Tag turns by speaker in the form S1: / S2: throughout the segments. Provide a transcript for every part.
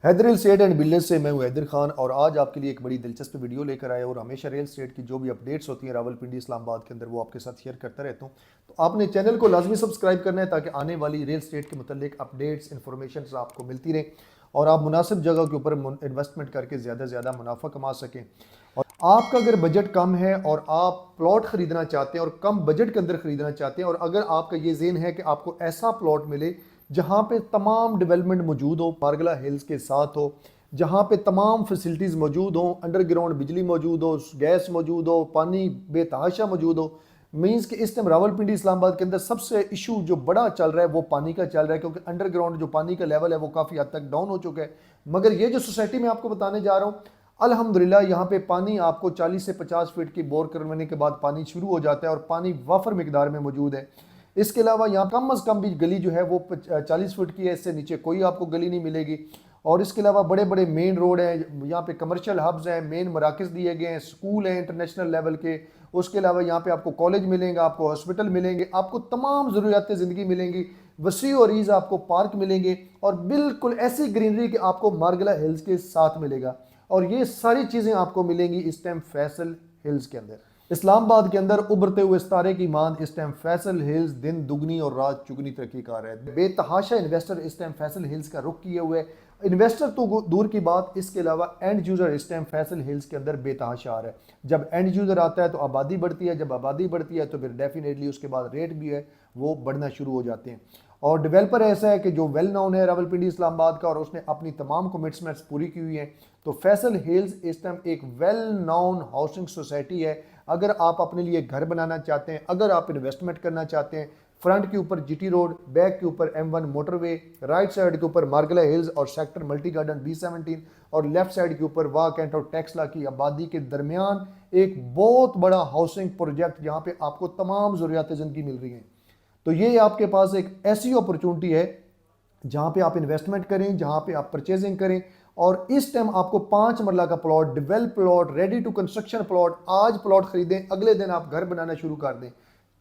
S1: Haider real estate and builders से मैं हूं हैदर खान और आज आपके लिए एक बड़ी दिलचस्प वीडियो लेकर आया और हमेशा रियल एस्टेट की जो भी अपडेट्स होती हैं रावलपिंडी इस्लामाबाद के अंदर वो आपके साथ शेयर करता रहता हूं। तो आपने चैनल को लाजमी सब्सक्राइब करना है ताकि आने वाली रियल एस्टेट के मुतालिक अपडेट्स इन्फॉर्मेशन आपको मिलती रहे और आप मुनासिब जगह के ऊपर इन्वेस्टमेंट करके ज़्यादा से ज़्यादा मुनाफा कमा सकें। और आपका अगर बजट कम है और आप प्लॉट ख़रीदना चाहते हैं और कम बजट के अंदर ख़रीदना चाहते हैं और अगर आपका ये ज़हन है कि आपको ऐसा प्लॉट मिले जहाँ पे तमाम डेवलपमेंट मौजूद हो, मारगला हिल्स के साथ हो, जहाँ पे तमाम फैसिलिटीज़ मौजूद हों, अंडरग्राउंड बिजली मौजूद हो, गैस मौजूद हो, पानी बेतहाशा मौजूद हो। मीन्स कि इस टाइम रावलपिंडी इस्लामाबाद के अंदर सबसे इशू जो बड़ा चल रहा है वो पानी का चल रहा है, क्योंकि अंडरग्राउंड जो पानी का लेवल है वो काफ़ी हद तक डाउन हो चुका है। मगर ये जो सोसाइटी में आपको बताने जा रहा हूँ, अल्हम्दुलिल्लाह यहाँ पे पानी आपको 40 से 50 फीट की बोर करवाने के बाद पानी शुरू हो जाता है और पानी वाफर मिकदार में मौजूद है। इसके अलावा यहाँ कम अज़ कम भी गली जो है वो 40 फुट की है, इससे नीचे कोई आपको गली नहीं मिलेगी। और इसके अलावा बड़े बड़े मेन रोड हैं, यहाँ पे कमर्शियल हब्स हैं, मेन मराकज़ दिए गए हैं, स्कूल हैं इंटरनेशनल लेवल के। उसके अलावा यहाँ पे आपको कॉलेज मिलेंगे, आपको हॉस्पिटल मिलेंगे, आपको तमाम ज़रूरियात ज़िंदगी मिलेंगी, वसी और ईज़ आपको पार्क मिलेंगे और बिल्कुल ऐसी ग्रीनरी कि आपको मारगला हिल्स के साथ मिलेगा। और ये सारी चीज़ें आपको मिलेंगी इस टाइम फैसल हिल्स के अंदर। इस्लामाबाद के अंदर उभरते हुए सितारे की मांद इस टाइम फैसल हिल्स दिन दुगनी और रात चुगनी तरक्की कर रहा है। बेतहाशा इन्वेस्टर इस टाइम फैसल हिल्स का रुख किए हुए। इन्वेस्टर तो दूर की बात, इसके अलावा एंड यूज़र इस टाइम फैसल हिल्स के अंदर बेतहाशा आ रहा है। जब एंड यूज़र आता है तो आबादी बढ़ती है, जब आबादी बढ़ती है तो फिर डेफिनेटली उसके बाद रेट भी है वो बढ़ना शुरू हो जाते हैं। और डेवलपर ऐसा है कि जो वेल नोन है रावलपिंडी इस्लामाबाद का और उसने अपनी तमाम कमिटमेंट्स पूरी की हुई हैं। तो फैसल हिल्स इस टाइम एक वेल नोन हाउसिंग सोसाइटी है। अगर आप अपने लिए घर बनाना चाहते हैं, अगर आप इन्वेस्टमेंट करना चाहते हैं, फ्रंट के ऊपर जीटी रोड, बैक के ऊपर M1 मोटरवे, राइट साइड के ऊपर मारगला हिल्स और सेक्टर मल्टी गार्डन B17 और लेफ्ट साइड के ऊपर वाह कैंट और टेक्सला की आबादी के दरमियान एक बहुत बड़ा हाउसिंग प्रोजेक्ट जहाँ पे आपको तमाम ज़रूरियात ज़िंदगी मिल रही हैं। तो ये आपके पास एक ऐसी अपॉर्चुनिटी है जहाँ पे आप इन्वेस्टमेंट करें, जहाँ पे आप परचेजिंग करें। और इस टाइम आपको 5 मरला का plot, develop plot, ready to construction plot, आज प्लॉट खरीदें, अगले दिन आप घर बनाना शुरू कर दें।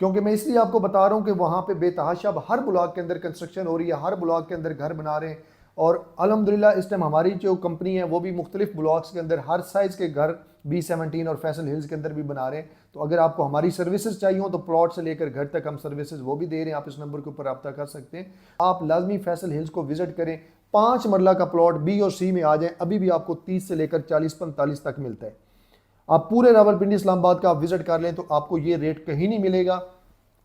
S1: क्योंकि मैं इसलिए आपको बता रहा हूँ कि वहाँ पे बेतहाशा हर ब्लॉक के अंदर कंस्ट्रक्शन हो रही है, हर ब्लॉक के अंदर घर बना रहे हैं। और अल्हम्दुलिल्लाह इस टाइम हमारी जो कंपनी है वो भी मुख्तलिफ ब्लॉक्स के अंदर हर साइज़ के घर B17 और फैसल हिल्स के अंदर भी बना रहे हैं। तो अगर आपको हमारी सर्विसेज चाहिए हो तो प्लॉट से लेकर घर तक हम सर्विसेज वो भी दे रहे हैं, आप इस नंबर के ऊपर रब्ता कर सकते हैं। आप लाजमी फैसल हिल्स को विजिट करें। 5 मरला का प्लॉट B और C में आ जाए, अभी भी आपको 30 से लेकर 40-45 तक मिलता है। आप पूरे रावलपिंडी इस्लामाबाद का आप विजिट कर लें तो आपको ये रेट कहीं नहीं मिलेगा।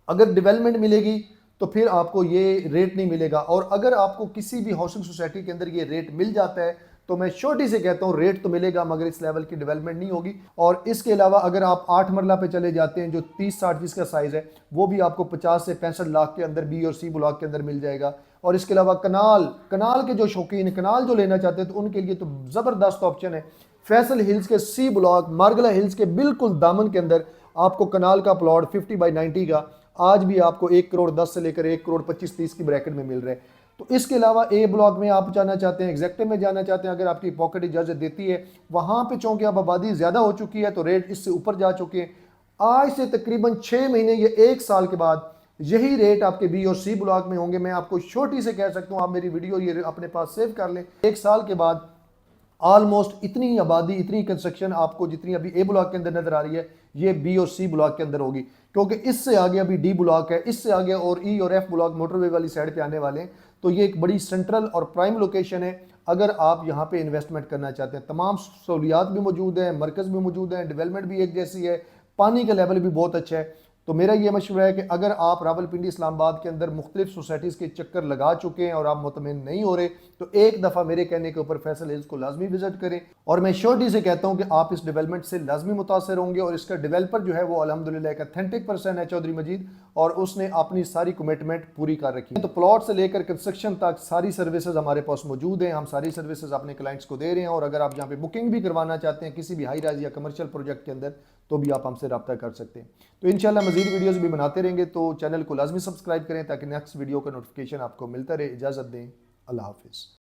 S1: अगर डेवलपमेंट मिलेगी तो फिर आपको ये रेट नहीं मिलेगा। और अगर आपको किसी भी हाउसिंग सोसाइटी के अंदर ये रेट मिल जाता है तो मैं श्योरिटी से कहता हूँ रेट तो मिलेगा मगर इस लेवल की डेवलपमेंट नहीं होगी। और इसके अलावा अगर आप 8 मरला पे चले जाते हैं जो 30-60 फीस का साइज़ है वो भी आपको 50 से 65 लाख के अंदर B और C ब्लॉक के अंदर मिल जाएगा। और इसके अलावा कनाल के जो शौकीन कनाल जो लेना चाहते हैं तो उनके लिए तो ज़बरदस्त ऑप्शन है। फैसल हिल्स के C ब्लॉक मारगला हिल्स के बिल्कुल दामन के अंदर आपको कनाल का प्लॉट 50/90 का आज भी आपको 1 करोड़ 10 से लेकर 1 करोड़ 25-30 की ब्रैकेट में मिल रहा है। तो इसके अलावा A ब्लॉक में आप जाना चाहते हैं, एग्जैक्टिव में जाना चाहते हैं, अगर आपकी पॉकेट इजाज़त देती है, वहाँ पे चूँकि अब आबादी ज़्यादा हो चुकी है तो रेट इससे ऊपर जा चुके हैं। आज से तकरीबन 6 महीने या 1 साल के बाद यही रेट आपके B और C ब्लॉक में होंगे। मैं आपको छोटी से कह सकता हूँ, आप मेरी वीडियो ये अपने पास सेव कर लें। 1 साल के बाद ऑलमोस्ट इतनी आबादी, इतनी कंस्ट्रक्शन आपको जितनी अभी A ब्लॉक के अंदर नजर आ रही है ये B और C ब्लॉक के अंदर होगी, क्योंकि इससे आगे अभी D ब्लॉक है, इससे आगे और E और F ब्लॉक मोटरवे वाली साइड पे आने वाले हैं। तो ये एक बड़ी सेंट्रल और प्राइम लोकेशन है अगर आप यहाँ पे इन्वेस्टमेंट करना चाहते हैं। तमाम सहूलियात भी मौजूद हैं, मरकज़ भी मौजूद हैं, डेवलपमेंट भी एक जैसी है, पानी का लेवल भी बहुत अच्छा है। तो मेरा ये मशवरा है कि अगर आप रावलपिंडी इस्लामाबाद के अंदर मुख्तलिफ सोसाइटीज़ के चक्कर लगा चुके हैं और आप मुतमिन नहीं हो रहे तो एक दफ़ा मेरे कहने के ऊपर फैसल हिल्स को लाजमी विजिट करें। और मैं श्योरिटी से कहता हूं कि आप इस डेवलपमेंट से लाजमी मुतासर होंगे। और इसका डेवलपर जो है वो अल्हम्दुलिल्लाह एक अथेंटिक पर्सन है, चौधरी मजीद, और उसने अपनी सारी कमिटमेंट पूरी कर रखी है। तो प्लॉट से लेकर कंस्ट्रक्शन तक सारी सर्विसेज हमारे पास मौजूद हैं, हम सारी सर्विसेज अपने क्लाइंट्स को दे रहे हैं। और अगर आप यहाँ पे बुकिंग भी करवाना चाहते हैं किसी भी हाई राइज या कमर्शियल प्रोजेक्ट के अंदर तो भी आप हमसे रब्ता कर सकते हैं। तो इंशाल्लाह मजीद वीडियोस भी बनाते रहेंगे, तो चैनल को लाजमी सब्सक्राइब करें ताकि नेक्स्ट वीडियो का नोटिफिकेशन आपको मिलता रहे। इजाज़त दें, अल्लाह हाफिज़।